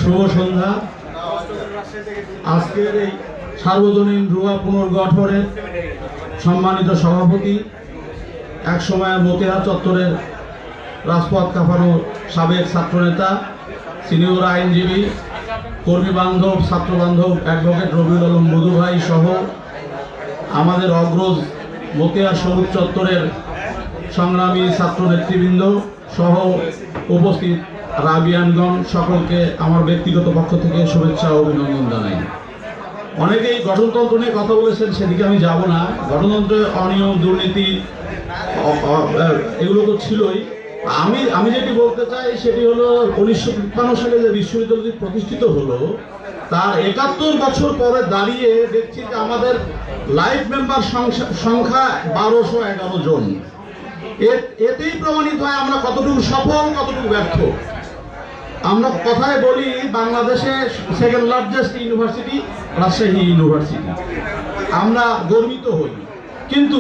শুভ সন্ধ্যা। আজকের এই সার্বজনীন রুয়া পুনর্গঠনের সম্মানিত সভাপতি, এক সময় মতিহার চত্বরের রাজপথ কাঁপানো সাবেক ছাত্রনেতা, সিনিয়র আইনজীবী, কর্মী বান্ধব, ছাত্র বান্ধব অ্যাডভোকেট রবিউল আলম মধু ভাই সহ আমাদের অগ্রজ মতিহার সবুজ চত্বরের সংগ্রামী ছাত্র নেতৃবৃন্দ সহ উপস্থিত রাবিয়ানগণ, সকলকে আমার ব্যক্তিগত পক্ষ থেকে শুভেচ্ছা ও অভিনন্দন জানাই। অনেকেই গঠনতন্ত্র নিয়ে কথা বলেছেন, সেদিকে আমি যাব না। গঠনতন্ত্রে অনিয়ম, দুর্নীতি এগুলো তো ছিলই। আমি যেটি বলতে চাই সেটি হলো 1953 সালে যে বিশ্ববিদ্যালয়টি প্রতিষ্ঠিত হলো, তার 71 বছর পরে দাঁড়িয়ে দেখছি যে আমাদের লাইফ মেম্বার সংখ্যা 1211 জন। এতেই প্রমাণিত হয় আমরা কতটুকু সফল, কতটুকু ব্যর্থ। আমরা কথায় বলি বাংলাদেশে second largest university Rajshahi university, আমরা গর্বিত হই। কিন্তু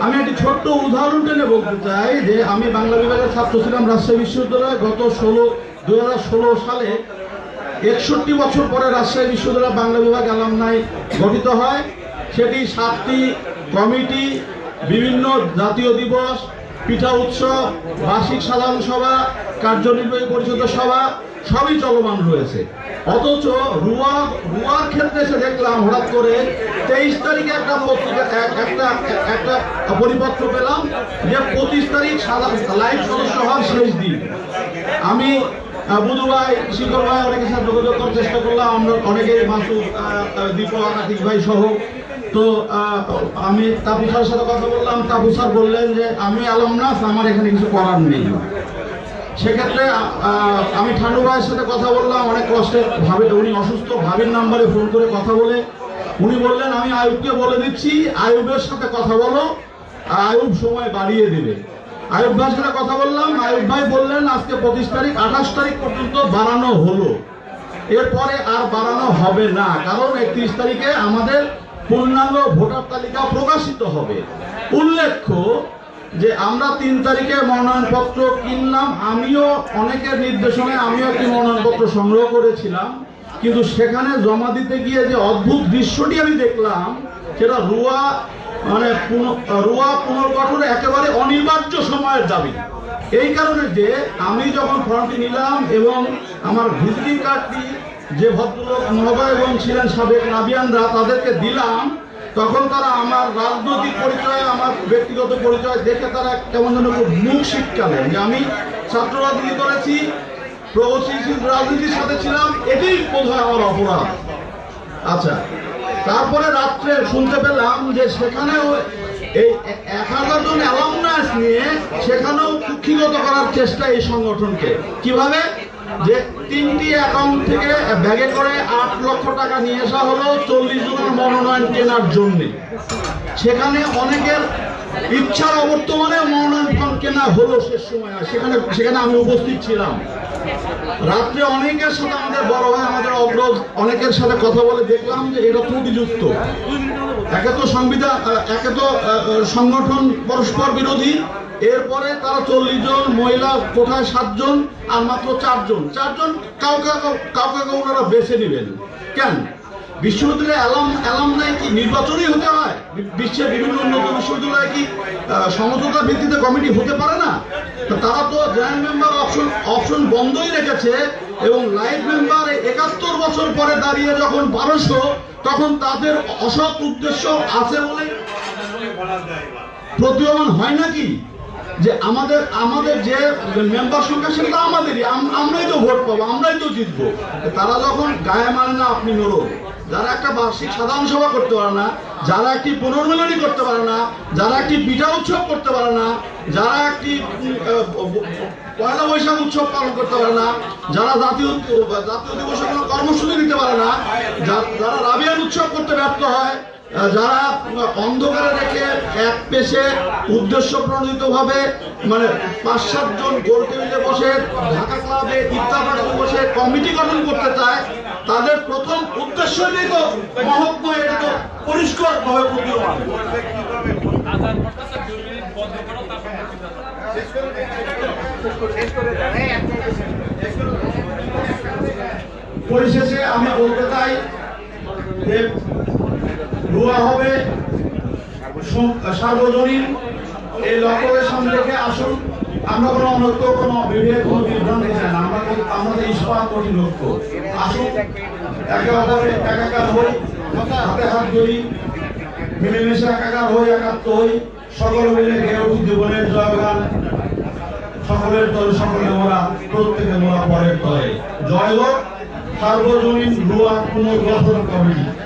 আমি একটি ছোট্ট উদাহরণ টেনে বলতে চাই যে আমি বাংলা বিভাগের ছাত্র ছিলাম রাজশাহী বিশ্ববিদ্যালয়ে। গত 2016 সালে 61 বছর পরে রাজশাহী বিশ্ববিদ্যালয় বাংলা বিভাগ অ্যালামনাই গঠিত হয়। সেটি 7টি কমিটি, বিভিন্ন জাতীয় দিবস, পিঠা উৎসব, বার্ষিক সাধারণ সভা, কার্যনির্বাহী পরিষদের সভা সবই চলমান রয়েছে। অথচ রুয়ার ক্ষেত্রে এসে দেখলাম হঠাৎ করে 23 তারিখে একটা পরিপত্র পেলাম যে 25 তারিখ লাইভ সদস্য হওয়ার শেষ দিন। আমি বুধু ভাই, শিকর ভাই অনেকের সাথে যোগাযোগ করার চেষ্টা করলাম, আমরা অনেকে, মাসুদ, দীপক, আতিক ভাই সহ। তো আমি তাপু স্যারের সাথে কথা বললাম। তাপু স্যার বললেন যে আমি অ্যালামনাস, আমার এখানে কিছু করার নেই। সেক্ষেত্রে আমি ঠান্ডু ভাইয়ের সাথে কথা বললাম, অনেক কষ্টে, উনি অসুস্থ, ভাবির নাম্বারে ফোন করে কথা বলে উনি বললেন আমি আয়ুবকে বলে দিচ্ছি, আয়ুবের সাথে কথা বলো, আয়ুব সময় বাড়িয়ে দেবে। আয়ুব ভাইয়ের সাথে কথা বললাম, আয়ুব ভাই বললেন আজকে 25 তারিখ, 28 তারিখ পর্যন্ত বাড়ানো হলো, এরপরে আর বাড়ানো হবে না, কারণ 31 তারিখে আমাদের পূর্ণাঙ্গ ভোটার তালিকা প্রকাশিত হবে। উল্লেখ্য যে আমরা 3 তারিখে মনোনয়নপত্র কিনলাম, আমিও অনেকের নির্দেশনায় আমিও একটি মনোনয়নপত্র সংগ্রহ করেছিলাম। কিন্তু সেখানে জমা দিতে গিয়ে যে অদ্ভুত দৃশ্যটি আমি দেখলাম, সেটা রুয়া পুনর্গঠনের একেবারে অনিবার্য সময়ের দাবি। এই কারণে যে আমি যখন ফর্মটি নিলাম এবং আমার ভিজিটিং কার্ডটি যে ভদ্রলোক মহোদয় এবং ছিলেন সাবেক নাবিয়ানরা তাদেরকে দিলাম, তখন তারা আমার রাজনৈতিক পরিচয়, আমার ব্যক্তিগত পরিচয় দেখে তারা কেমন যেন মুখ শিটকালেন যে আমি ছাত্র রাজনীতি করেছি, প্রগতিশীল রাজনীতির সাথে ছিলাম, এটাই বোধহয় আমার অপরাধ। আচ্ছা, তারপরে রাত্রে শুনতে পেলাম যে সেখানেও এই 1000 জন অ্যালামনাস নিয়ে সেখানেও কুক্ষিগত করার চেষ্টা এই সংগঠনকে। কিভাবে? যে 3টি অ্যাকাউন্ট থেকে ব্যাগে করে 8 লক্ষ টাকা নিয়ে আসা হলো 40 জনের মনোনয়ন কেনার জন্য। সেখানে অনেকের ইচ্ছার অবর্তমানে মনোনয়ন ফর্ম কেনা হলো শেষ সময়। সেখানে আমি উপস্থিত ছিলাম। রাত্রে অনেকের সাথে, আমাদের বড় ভাই, আমাদের অগ্রজ অনেকের সাথে কথা বলে দেখলাম যে এটা ত্রুটিযুক্ত। একে তো সংবিধান, একে তো সংগঠন পরস্পর বিরোধী, এরপরে তারা 40 জন, মহিলা কোথায় 7 জন, আর মাত্র 4 জন কাউকে ওনারা বেছে নেবেন কেন? বিশ্ববিদ্যালয়ে অ্যালামনাই কি নির্বাচনই হতে হয়? বিশ্বের বিভিন্ন উন্নত বিশ্ববিদ্যালয়ে কি সমঝোতার ভিত্তিতে কমিটি হতে পারে না? তারা তো জয়েন্ট মেম্বার অপশন বন্ধই রেখেছে এবং লাইভ মেম্বার 71 বছর পরে দাঁড়িয়ে যখন 1200, তখন তাদের অসৎ উদ্দেশ্য আছে বলে প্রতীয়মান হয় নাকি? যে আমাদের যে মেম্বার সংখ্যা সেটা আমাদেরই, আমরাই তো ভোট পাবো, আমরাই তো জিতবো। তারা যখন গায়ে মানে না আপনি নড়ো, যারা একটা বার্ষিক সাধারণ সভা করতে পারে না, যারা একটি পুনর্মিলনী করতে পারে না, যারা একটি পিঠা উৎসব করতে পারে না, যারা একটি পয়লা বৈশাখ উৎসব পালন করতে পারে না, যারা জাতীয় দিবসে কোনো কর্মসূচি দিতে পারে না, যারা রাবিয়ান উৎসব করতে ব্যর্থ হয়, যারা অন্ধকারে রেখে এক পেশে উদ্দেশ্য প্রণোদিত ভাবে 5-7 জন গোল টেবিলে বসে ঢাকা ক্লাবে ইফতার বসে কমিটি গঠন করতে চায়, তাদের প্রথম উদ্দেশ্যই তো মহৎ নয়, এটা তো পরিষ্কার ভাবে প্রতীয়মান। পরিশেষে আমি বলতে চাই যে দোয়া হবে সার্বজনীন। এই লক্ষ্যের সামনে রেখে আসুন। আমরা কোনো অনৈক্য, কোনো বিভেদ, কোনো বিভ্রান্তি চাই না। আমাদের ইস্পাত করি লক্ষ্য। আসুন একে অপরে একাকার হই, হাতে হাত ধরি, মিলেমিশে একাকার হই, একাত্ম হই, সকলে মিলে গেয়ে উঠি জীবনের জয়গান। সকলের তরে সকলে মোরা, প্রত্যেকে মোরা পরের তরে। জয় হোক সার্বজনীন রুয়া পুনর্গঠন কমিটি।